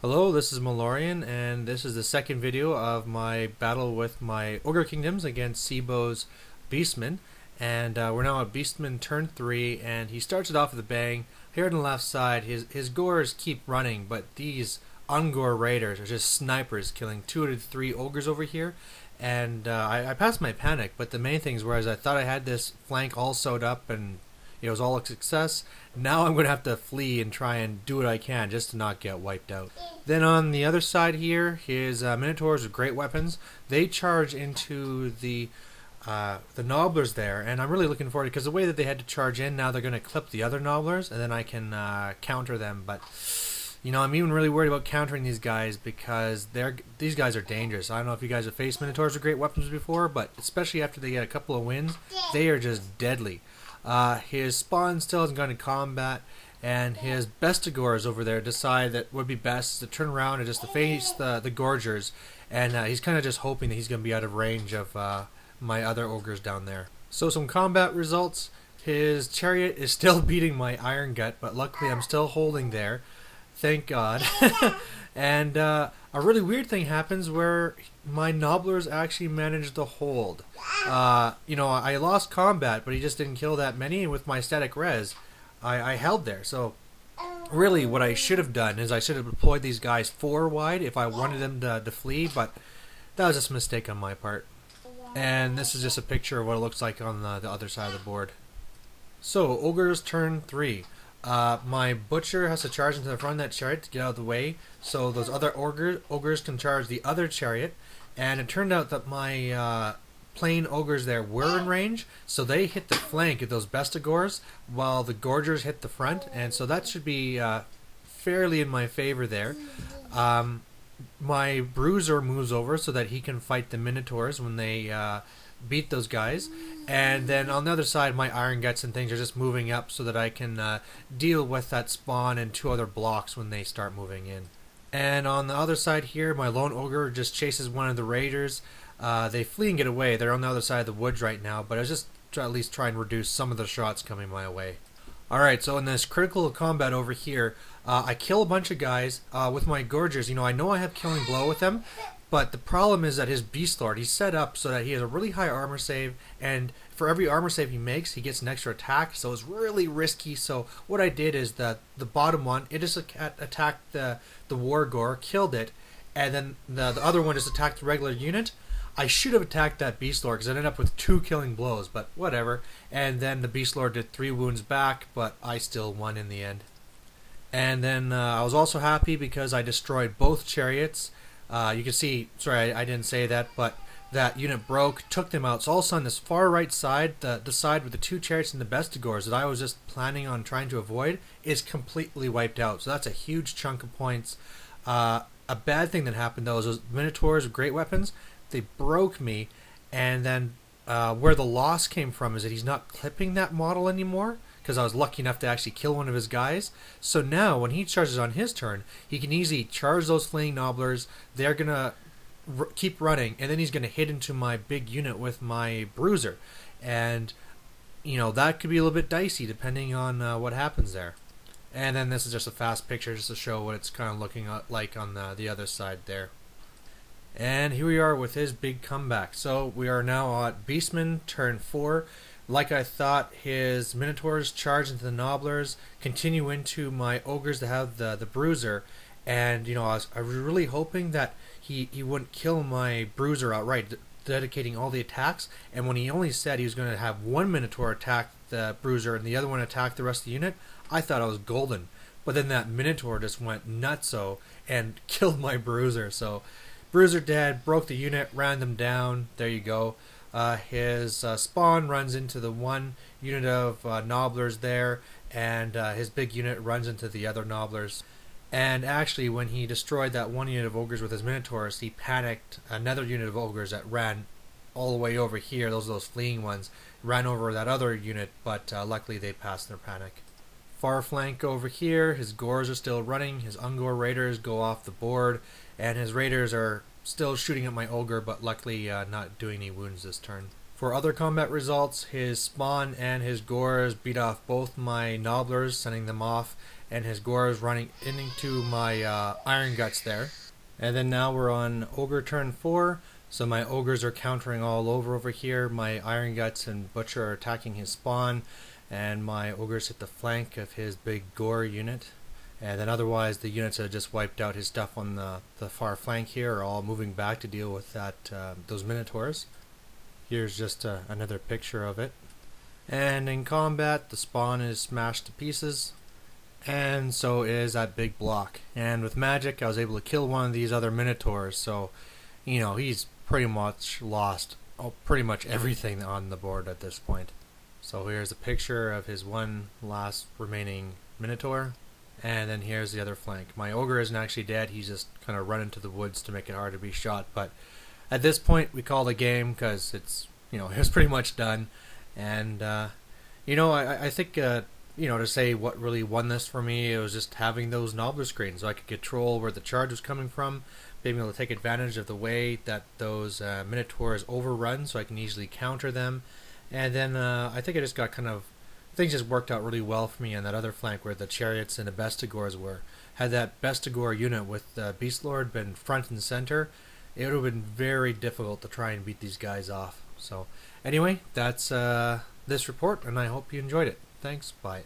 Hello, this is Malorian, and this is the second video of my battle with my Ogre Kingdoms against Seabo's Beastmen. And we're now at Beastman turn 3, and he starts it off with a bang. Here on the left side, his Gores keep running, but these Ungor Raiders are just snipers, killing 2 to 3 Ogres over here. And I passed my panic, but the main thing is, whereas I thought I had this flank all sewed up and it was all a success, now I'm going to have to flee and try and do what I can just to not get wiped out. Then on the other side here, his Minotaurs with great weapons. They charge into the Nobblers there, and I'm really looking forward to it because the way that they had to charge in, now they're going to clip the other Nobblers, and then I can counter them. But I'm even really worried about countering these guys because these guys are dangerous. I don't know if you guys have faced Minotaurs with great weapons before, but especially after they get a couple of wins, they are just deadly. His spawn still hasn't gone to combat, and his Bestigors over there decide that would be best to turn around and just to face the Gorgers, and he's kind of just hoping that he's going to be out of range of my other Ogres down there. So some combat results. His Chariot is still beating my Iron Gut, but luckily I'm still holding there. Thank God. And a really weird thing happens where my Nobblers actually managed to hold. I lost combat, but he just didn't kill that many, and with my static res, I held there. So really what I should have done is I should have deployed these guys 4 wide if I wanted them to flee, but that was just a mistake on my part. And this is just a picture of what it looks like on the other side of the board. So, Ogres turn 3. My Butcher has to charge into the front of that chariot to get out of the way, so those other ogres can charge the other chariot. And it turned out that my plain ogres there were in range, so they hit the flank of those Bestigors, while the Gorgers hit the front, and so that should be fairly in my favor there. My Bruiser moves over so that he can fight the Minotaurs when they beat those guys, and then on the other side my Iron Guts and things are just moving up so that I can deal with that spawn and 2 other blocks when they start moving in. And on the other side here, my lone ogre just chases one of the raiders. They flee and get away. They're on the other side of the woods right now, but I was just at least try and reduce some of the shots coming my way. Alright, so in this critical combat over here, I kill a bunch of guys with my Gorgers. I know I have Killing Blow with them, but the problem is that his Beast Lord, he's set up so that he has a really high armor save, and for every armor save he makes, he gets an extra attack, so it's really risky. So what I did is that the bottom one, it just attacked the War Gore, killed it, and then the other one just attacked the regular unit. I should have attacked that Beast Lord because I ended up with 2 killing blows, but whatever. And then the Beast Lord did 3 wounds back, but I still won in the end. And then I was also happy because I destroyed both chariots. You can see, sorry, I didn't say that, but that unit broke, took them out. So all of a sudden, this far right side, the side with the 2 chariots and the Bestigors that I was just planning on trying to avoid, is completely wiped out. So that's a huge chunk of points. A bad thing that happened, though, is those Minotaurs with great weapons, they broke me, and then where the loss came from is that he's not clipping that model anymore, because I was lucky enough to actually kill one of his guys. So now, when he charges on his turn, he can easily charge those fleeing Nobblers. They're going to keep running, and then he's going to hit into my big unit with my Bruiser. And, that could be a little bit dicey depending on what happens there. And then this is just a fast picture just to show what it's kind of looking like on the other side there. And here we are with his big comeback. So we are now at Beastman turn 4. Like I thought, his Minotaurs charge into the Nobblers, continue into my Ogres to have the Bruiser, and I was really hoping that he wouldn't kill my Bruiser outright, dedicating all the attacks. And when he only said he was going to have 1 Minotaur attack the Bruiser and the other one attack the rest of the unit, I thought I was golden. But then that Minotaur just went nutso and killed my Bruiser. So Bruiser dead, broke the unit, ran them down. There you go. His spawn runs into the 1 unit of Nobblers there, and his big unit runs into the other Nobblers. And actually, when he destroyed that 1 unit of Ogres with his Minotaurs, he panicked another unit of Ogres that ran all the way over here. Those fleeing ones ran over that other unit, but luckily they passed their panic. Far flank over here, his Gores are still running, his Ungor Raiders go off the board, and his Raiders are still shooting at my Ogre, but luckily not doing any wounds this turn. For other combat results, his Spawn and his Gores beat off both my Nobblers, sending them off, and his gore is running into my Iron Guts there. And then now we're on Ogre turn 4, so my Ogres are countering all over here. My Iron Guts and Butcher are attacking his spawn, and my Ogres hit the flank of his big gore unit. And then otherwise the units that just wiped out his stuff on the far flank here are all moving back to deal with those Minotaurs. Here's just another picture of it. And in combat, the spawn is smashed to pieces, and so is that big block. And with magic, I was able to kill one of these other Minotaurs, so, you know, he's pretty much lost pretty much everything on the board at this point. So here's a picture of his one last remaining Minotaur, and then here's the other flank. My Ogre isn't actually dead, he's just kind of run into the woods to make it hard to be shot, but at this point we call the game because it's, you know, it was pretty much done. And you know, I think you know, to say what really won this for me, it was just having those nobbler screens, so I could control where the charge was coming from, being able to take advantage of the way that those Minotaurs overrun, so I can easily counter them. And then I think I just got kind of, things just worked out really well for me on that other flank where the Chariots and the Bestigors were. Had that Bestigor unit with Beast Lord been front and center, it would have been very difficult to try and beat these guys off. So anyway, that's this report, and I hope you enjoyed it. Thanks, bye.